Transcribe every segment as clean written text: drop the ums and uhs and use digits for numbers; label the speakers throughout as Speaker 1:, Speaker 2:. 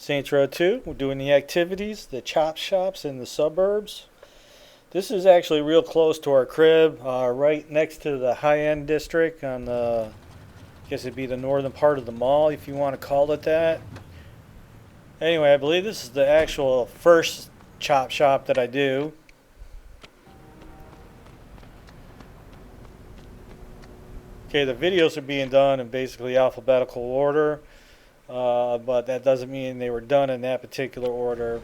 Speaker 1: Saints Row 2, we're doing the activities, the chop shops in the suburbs. This is actually real close to our crib, right next to the high-end district on the, I guess it'd be the northern part of the mall if you want to call it that. Anyway, I believe this is the actual first chop shop that I do. Okay, the videos are being done in basically alphabetical order, but that doesn't mean they were done in that particular order.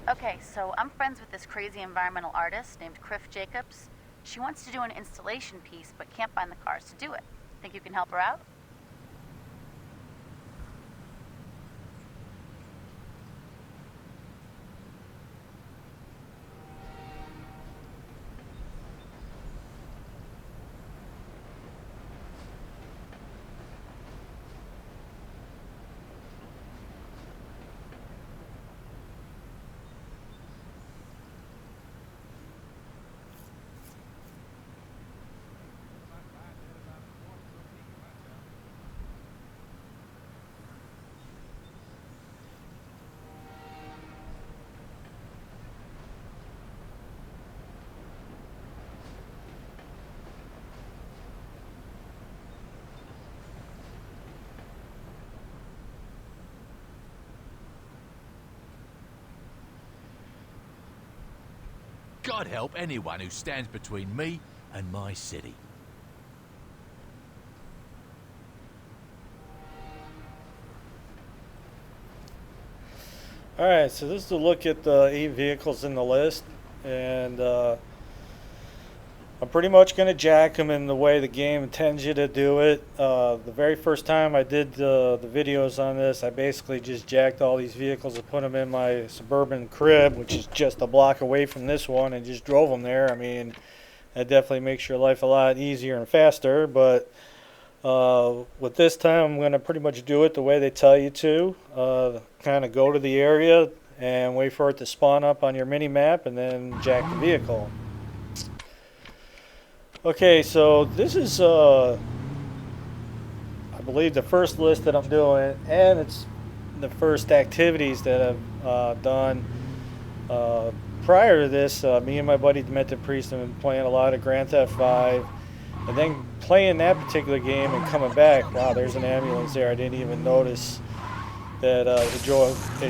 Speaker 2: Okay, so I'm friends with this crazy environmental artist named Criff Jacobs. She wants to do an installation piece, but can't find the cars to do it. Think you can help her out?
Speaker 3: God help anyone who stands between me and my city.
Speaker 1: Alright, so this is a look at the 8 vehicles in the list, and I'm pretty much going to jack them in the way the game intends you to do it. The very first time I did the videos on this, I basically just jacked all these vehicles and put them in my suburban crib, which is just a block away from this one, and just drove them there. I mean, that definitely makes your life a lot easier and faster, but with this time I'm going to pretty much do it the way they tell you to. Kind of go to the area and wait for it to spawn up on your mini map and then jack the vehicle. Okay, so this is, I believe, the first list that I'm doing, and it's the first activities that I've done. Prior to this, me and my buddy Demented Priest have been playing a lot of Grand Theft 5, and then playing that particular game and coming back. Wow, there's an ambulance there. I didn't even notice that it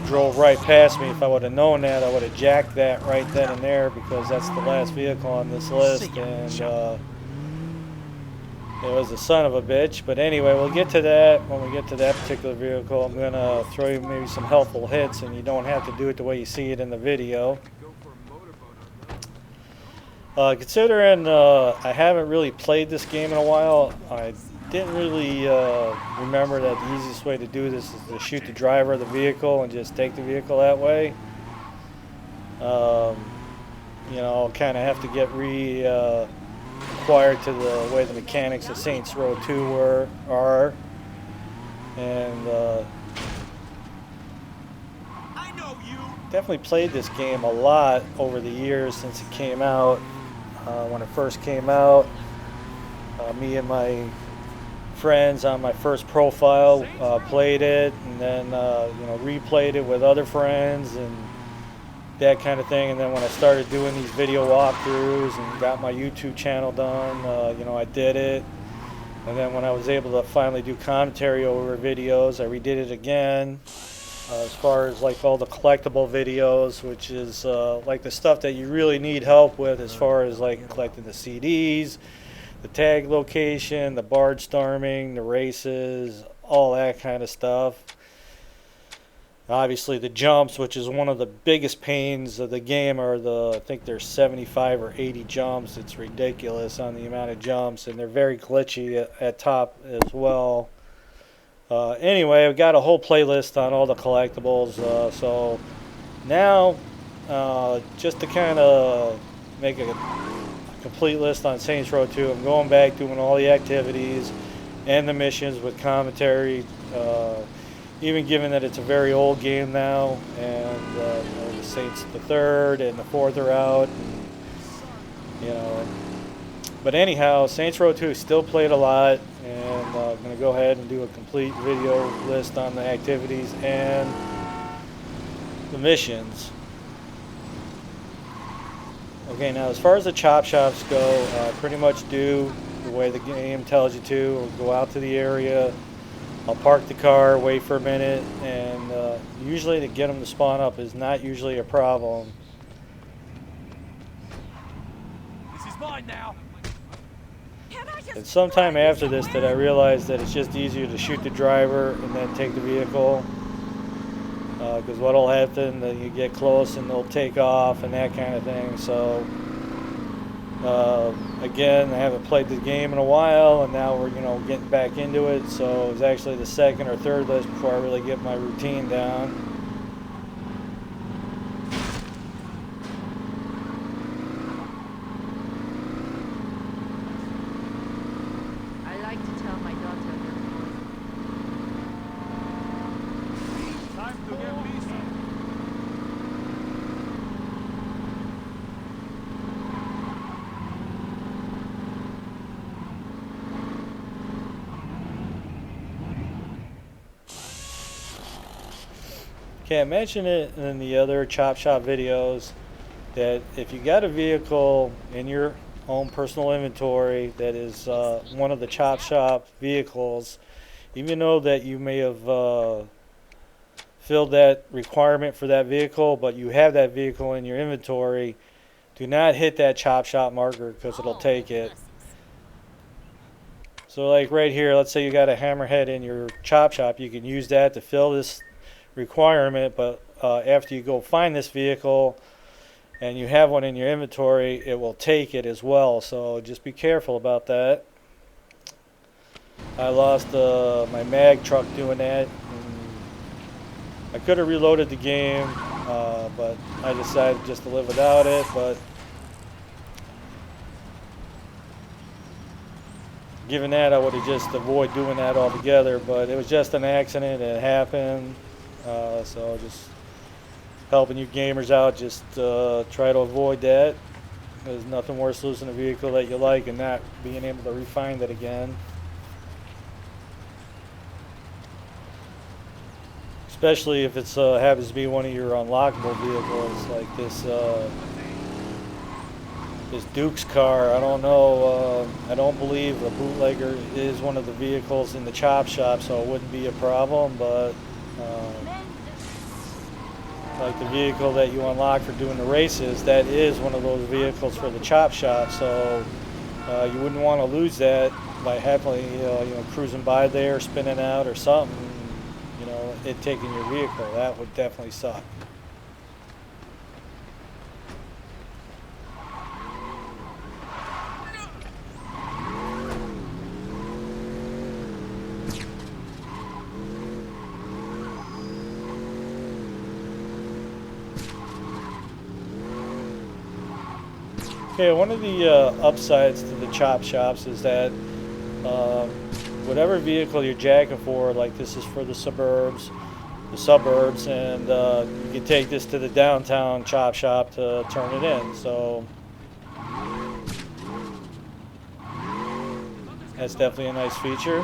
Speaker 1: drove right past me. If I would have known that, I would have jacked that right then and there, because that's the last vehicle on this list, and it was a son of a bitch. But anyway, we'll get to that when we get to that particular vehicle. I'm going to throw you maybe some helpful hits, and you don't have to do it the way you see it in the video. Considering I haven't really played this game in a while, I didn't really remember that the easiest way to do this is to shoot the driver of the vehicle and just take the vehicle that way. You know, kind of have to get required to the way the mechanics of Saints Row 2 are, and
Speaker 3: I know you.
Speaker 1: definitely played this game a lot over the years since it came out. When it first came out, me and my friends on my first profile played it, and then you know, replayed it with other friends and that kind of thing. And then when I started doing these video walkthroughs and got my YouTube channel done, you know, I did it. And then when I was able to finally do commentary over videos, I redid it again. As far as like all the collectible videos, which is like the stuff that you really need help with, as far as like collecting the CDs, the tag location, the barge storming, the races, all that kind of stuff. Obviously the jumps, which is one of the biggest pains of the game, are I think there's 75 or 80 jumps. It's ridiculous on the amount of jumps, and they're very glitchy at top as well. Anyway, I've got a whole playlist on all the collectibles, so now just to kind of make a complete list on Saints Row 2, I'm going back doing all the activities and the missions with commentary, even given that it's a very old game now, and you know, the Saints the third and the fourth are out, and, you know, But anyhow, Saints Row 2 still played a lot, and I'm going to go ahead and do a complete video list on the activities and the missions. Okay, now as far as the chop shops go, pretty much do the way the game tells you to. Or go out to the area, I'll park the car, wait for a minute, and usually to get them to spawn up is not usually a problem.
Speaker 3: This is mine now.
Speaker 1: And sometime after this that I realized that it's just easier to shoot the driver and then take the vehicle. Because what'll happen, that you get close and they'll take off and that kind of thing. So again, I haven't played the game in a while, and now we're getting back into it. So it was actually the second or third list before I really get my routine down.
Speaker 4: I like to tell my daughter that
Speaker 3: Time to get Lisa.
Speaker 1: Okay, I mentioned it in the other chop shop videos that if you got a vehicle in your own personal inventory that is one of the chop shop vehicles, even though that you may have filled that requirement for that vehicle, but you have that vehicle in your inventory, do not hit that chop shop marker because it'll take it. So like right here, let's say you got a hammerhead in your chop shop, you can use that to fill this requirement, but after you go find this vehicle and you have one in your inventory, it will take it as well. So just be careful about that. I lost my mag truck doing that. I could have reloaded the game, but I decided just to live without it. But given that, I would have just avoided doing that altogether. But it was just an accident. It happened. So just helping you gamers out, just try to avoid that. There's nothing worse losing a vehicle that you like and not being able to refine it again. Especially if it's happens to be one of your unlockable vehicles, like this Duke's car. I don't know. I don't believe a bootlegger is one of the vehicles in the chop shop, so it wouldn't be a problem. But like the vehicle that you unlock for doing the races, that is one of those vehicles for the chop shop. So you wouldn't want to lose that by happily cruising by there, spinning out or something. It taking your vehicle. That would definitely suck. Okay, one of the upsides to the chop shops is that whatever vehicle you're jacking for, like this is for the Suburbs, and you can take this to the downtown chop shop to turn it in. So that's definitely a nice feature.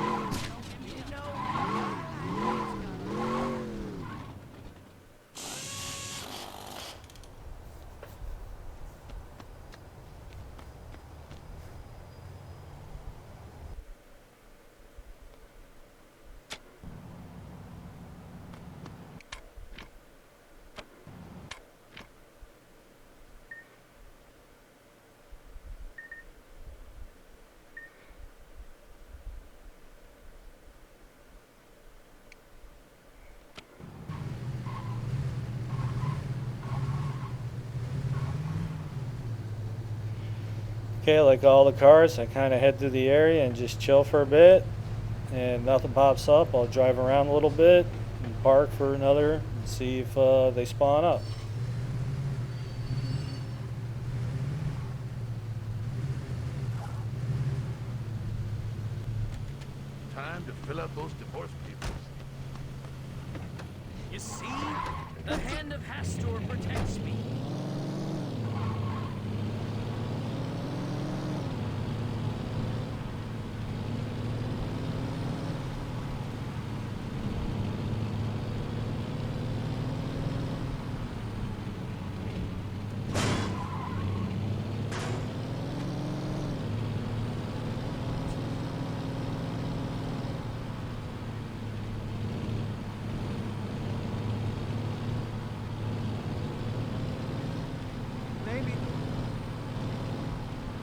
Speaker 1: Okay, like all the cars, I kind of head through the area and just chill for a bit, and nothing pops up. I'll drive around a little bit and park for another and see if they spawn up.
Speaker 3: Time to fill out those divorce papers.
Speaker 5: You see? The hand of Hastur protects me.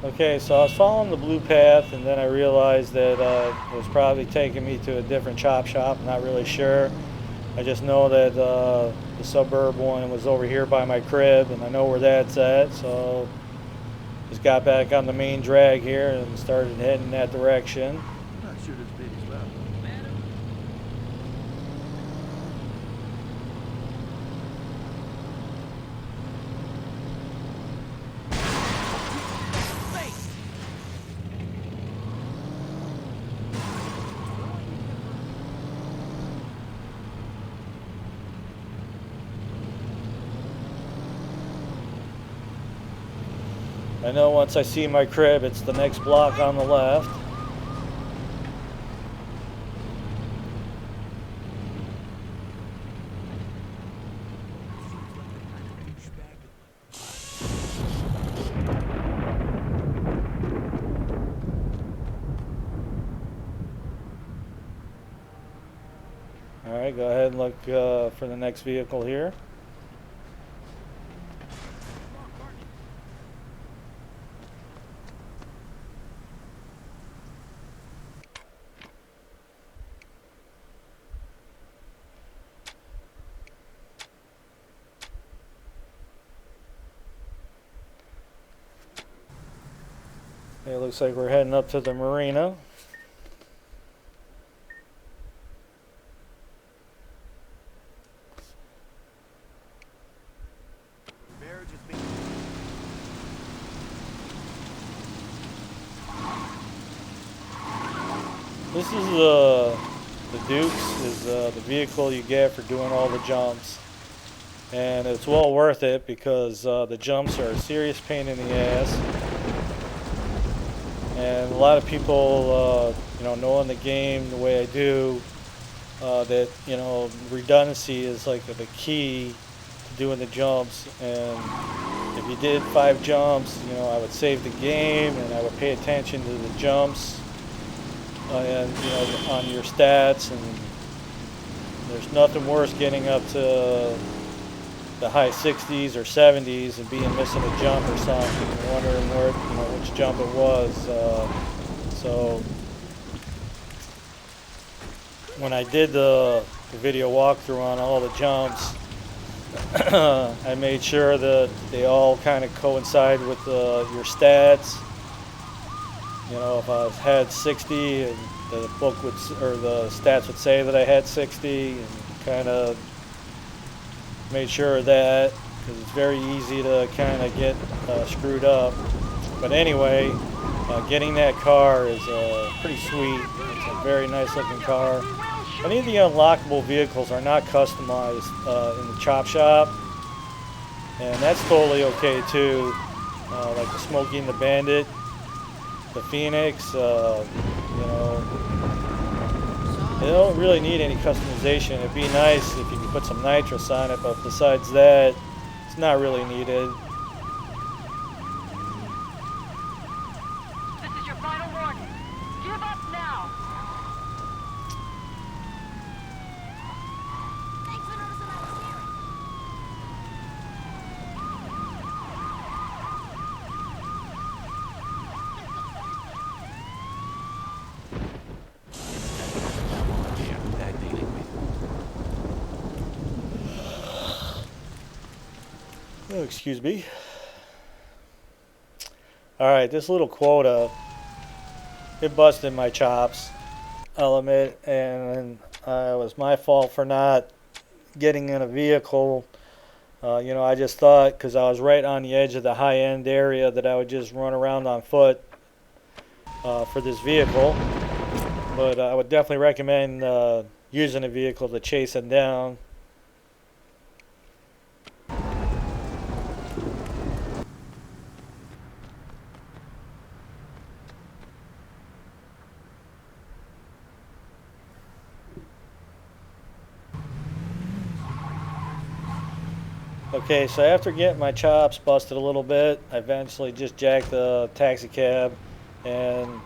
Speaker 1: Okay, so I was following the blue path, and then I realized that it was probably taking me to a different chop shop. I'm not really sure. I just know that the suburb one was over here by my crib, and I know where that's at. So just got back on the main drag here and started heading that direction.
Speaker 5: Not sure this big as well. Madam? Face!
Speaker 1: I know once I see my crib, it's the next block on the left. Alright, go ahead and look for the next vehicle here. It looks like we're heading up to the marina.
Speaker 5: Marriage is being...
Speaker 1: This is the Dukes, is the vehicle you get for doing all the jumps. And it's well worth it because the jumps are a serious pain in the ass. And a lot of people, knowing the game the way I do, that, redundancy is like the key to doing the jumps. And if you did 5 jumps, I would save the game and I would pay attention to the jumps and, on your stats. And there's nothing worse getting up to the high 60s or 70s and being missing a jump or something and wondering where, which jump it was. So when I did the video walkthrough on all the jumps, I made sure that they all kind of coincide with your stats. If I had 60, and the book would, or the stats would say that I had 60, and kind of made sure of that, because it's very easy to kind of get screwed up. But anyway, getting that car is pretty sweet. It's a very nice looking car. Any of the unlockable vehicles are not customized in the chop shop, and that's totally okay too. Like the Smokey and the Bandit, the Phoenix, they don't really need any customization. It'd be nice if you could put some nitrous on it, but besides that, it's not really needed.
Speaker 2: This is your final warning. Give up now. Thanks for noticing I was here.
Speaker 3: Yeah, they're dealing with.
Speaker 1: Oh, excuse me. Alright, this little quota, it busted my chops, I'll admit, and it was my fault for not getting in a vehicle. I just thought, because I was right on the edge of the high-end area, that I would just run around on foot for this vehicle. But I would definitely recommend using a vehicle to chase them down. Okay, so after getting my chops busted a little bit, I eventually just jacked the taxi cab, and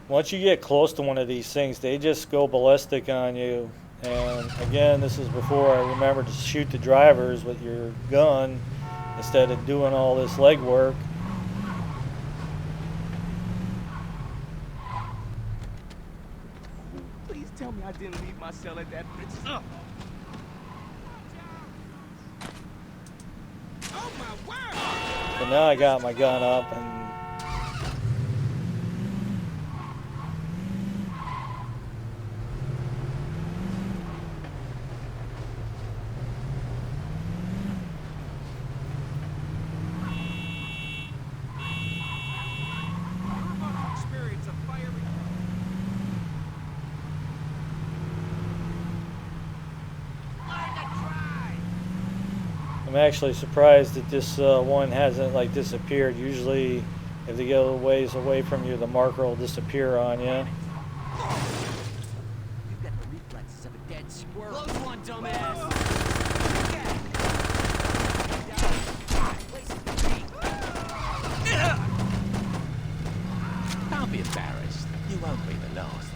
Speaker 1: once you get close to one of these things, they just go ballistic on you. And again, this is before I remembered to shoot the drivers with your gun, instead of doing all this legwork.
Speaker 5: Please tell me I didn't leave my cell at that bitch's up. Oh my word!
Speaker 1: So now I got my gun up and
Speaker 5: Experience of fiery.
Speaker 1: I'm actually surprised that this one hasn't like disappeared. Usually if they get a little ways away from you, the marker will disappear on you.
Speaker 5: You've got the reflexes of a dead squirrel. Close one, dumbass!
Speaker 3: Don't be embarrassed. You won't be the last.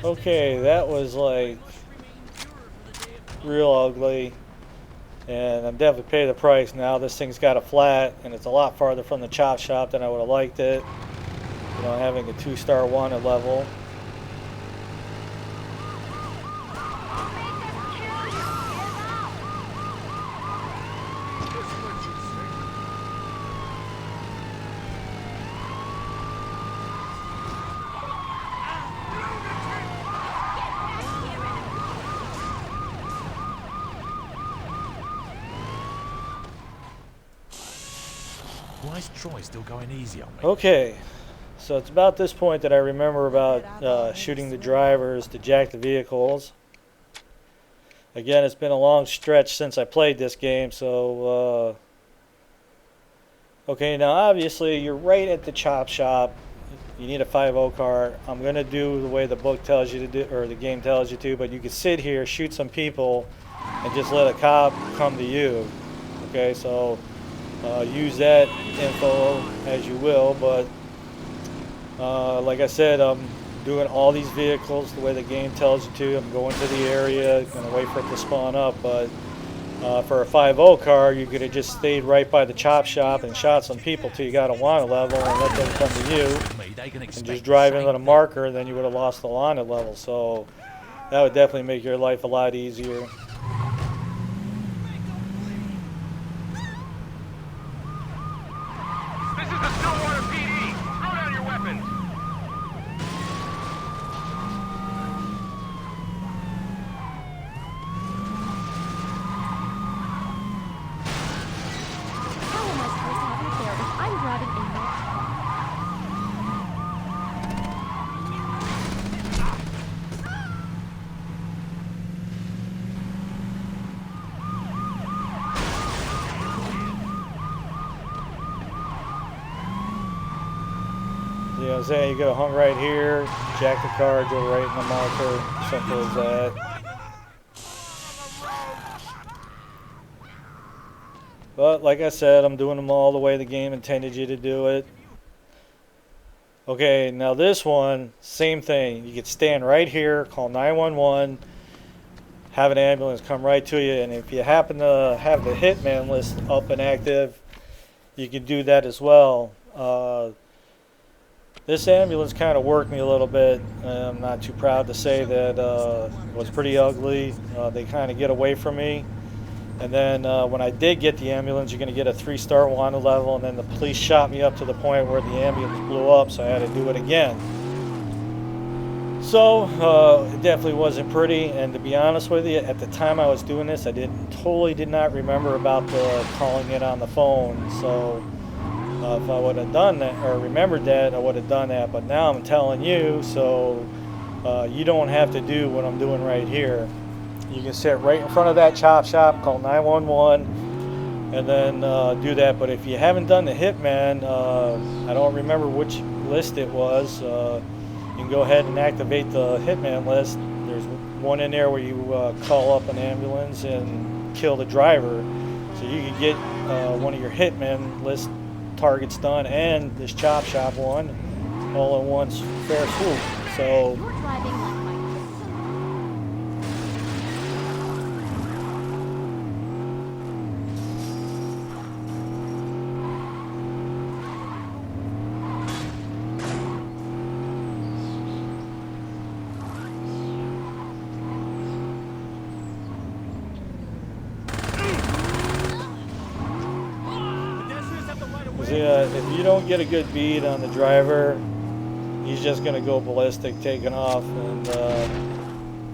Speaker 1: Okay, that was like real ugly, and I'm definitely paying the price now. This thing's got a flat, and it's a lot farther from the chop shop than I would have liked it. You know, having a 2-star wanted level.
Speaker 3: Why is Troy still going easy on me?
Speaker 1: Okay, so it's about this point that I remember about shooting the drivers to jack the vehicles. Again, it's been a long stretch since I played this game, so okay, now obviously you're right at the chop shop. You need a 5.0 car. I'm gonna do the way the book tells you to do, or the game tells you to, but you can sit here, shoot some people, and just let a cop come to you. Okay, so use that info as you will, but like I said, I'm doing all these vehicles the way the game tells you to. I'm going to the area, gonna wait for it to spawn up, but for a 5.0 car, you could have just stayed right by the chop shop and shot some people till you got a wanted level and let them come to you, and just drive into the marker, and then you would have lost the wanted level. So that would definitely make your life a lot easier.
Speaker 5: This is the Stillwater PD! Throw down your weapons!
Speaker 6: How am I supposed to have it there if I'm driving a marked car?
Speaker 1: You know what I'm saying? You could have hung right here, jack the car, go right in the marker. Simple as that. But like I said, I'm doing them all the way the game intended you to do it. Okay, now this one, same thing. You could stand right here, call 911, have an ambulance come right to you, and if you happen to have the hitman list up and active, you can do that as well. This ambulance kind of worked me a little bit. I'm not too proud to say that it was pretty ugly. They kind of get away from me. And then when I did get the ambulance, you're going to get a 3-star wanted level, and then the police shot me up to the point where the ambulance blew up, so I had to do it again. So it definitely wasn't pretty, and to be honest with you, at the time I was doing this, I totally did not remember about the calling it on the phone. So if I would have done that or remembered that, I would have done that. But now I'm telling you, so you don't have to do what I'm doing right here. You can sit right in front of that chop shop, call 911, and then do that. But if you haven't done the Hitman, I don't remember which list it was. You can go ahead and activate the Hitman list. There's one in there where you call up an ambulance and kill the driver. So you can get one of your Hitman list targets done and this chop shop one all in one fair swoop. So
Speaker 6: You're driving like my
Speaker 5: Pedestrians have the right of way.
Speaker 1: if you don't get a good bead on the driver, he's just gonna go ballistic, taking off, and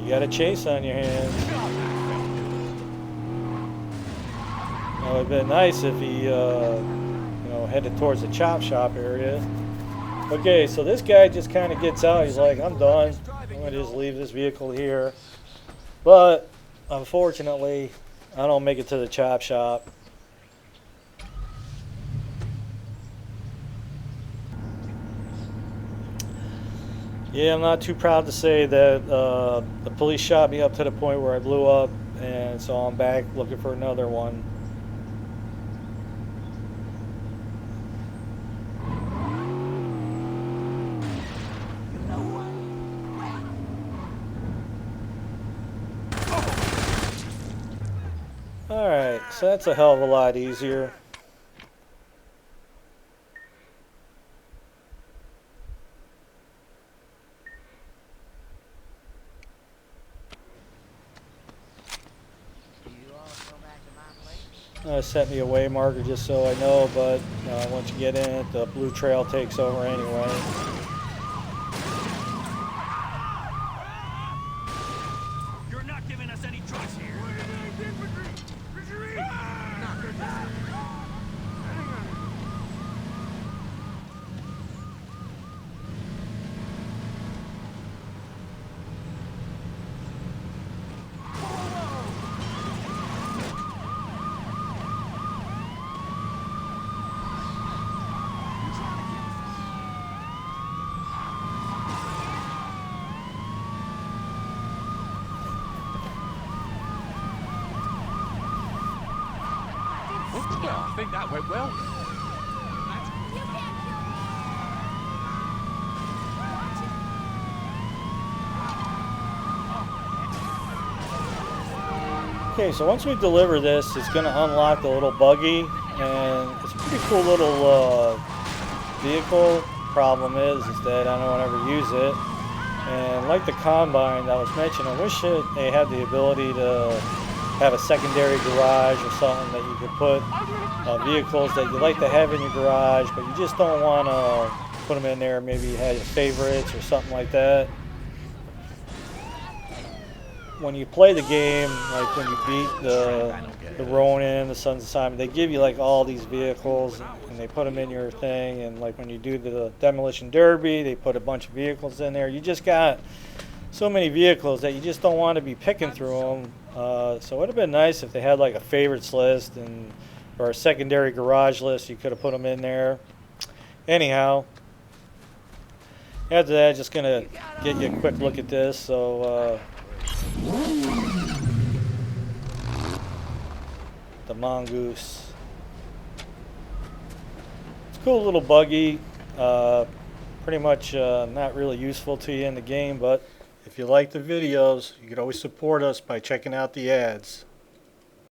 Speaker 1: you got a chase on your hands. Now, it'd been nice if he, headed towards the chop shop area. Okay, so this guy just kind of gets out. He's like, I'm done. I'm gonna just leave this vehicle here. But unfortunately, I don't make it to the chop shop. Yeah, I'm not too proud to say that the police shot me up to the point where I blew up, and so I'm back looking for another one. Alright, so that's a hell of a lot easier. Set me a way marker just so I know, but once you get in it, the blue trail takes over anyway.
Speaker 5: You're not giving us any choice here.
Speaker 3: Well, I think that went well.
Speaker 1: Okay, so once we deliver this, it's going to unlock the little buggy, and it's a pretty cool little vehicle. Problem is that I don't ever use it. And like the Combine that was mentioned, I wish they had the ability to have a secondary garage or something that you could put vehicles that you like to have in your garage, but you just don't want to put them in there. Maybe you had your favorites or something like that. When you play the game, like when you beat the Ronin, the Sons of Simon, they give you like all these vehicles and they put them in your thing. And like when you do the Demolition Derby, they put a bunch of vehicles in there. You just got so many vehicles that you just don't want to be picking through them. So it would have been nice if they had like a favorites list or a secondary garage list. You could have put them in there. Anyhow, after that, just gonna get you a quick look at this. So the Mongoose. It's a cool little buggy. Pretty much not really useful to you in the game, but if you like the videos, you can always support us by checking out the ads.